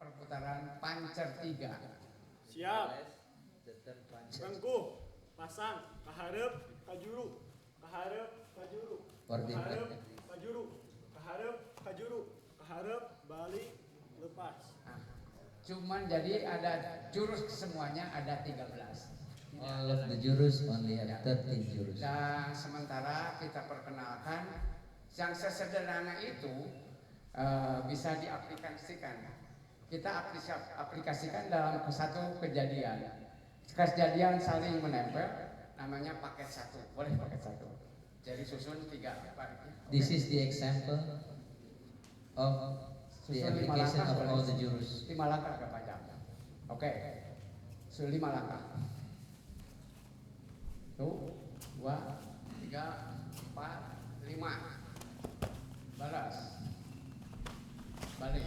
perputaran pancer 3. Siap. Rengkuh, pasang, kaharep, kajuru, kaharep, kajuru, kaharep, kajuru, kaharep, kajuru, kaharep, balik, lepas. Nah, cuman jadi ada jurus semuanya ada 13. All of the jurus only have 13 jurus. Dan sementara kita perkenalkan yang sesederhana itu bisa diaplikasikan. Kita aplikasikan dalam satu kejadian. Kejadian saling menempel, namanya paket satu. Boleh paket satu. Jadi susun 3. This is the example of the application of all the jurus. 5 langkah agak panjang. Oke. 5 langkah. 1, 2, 3, 4, 5. Balas. Balik.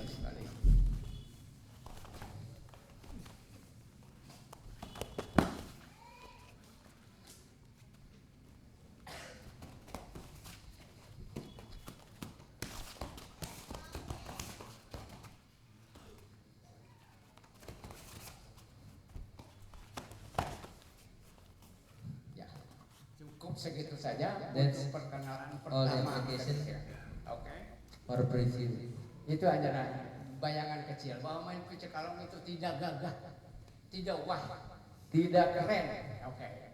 Segitu saja untuk perkenalan pertama. Oke. Or preview. Itu adalah bayangan kecil bahwa main pucuk kalong itu tidak gagah, tidak wah, tidak keren. Oke.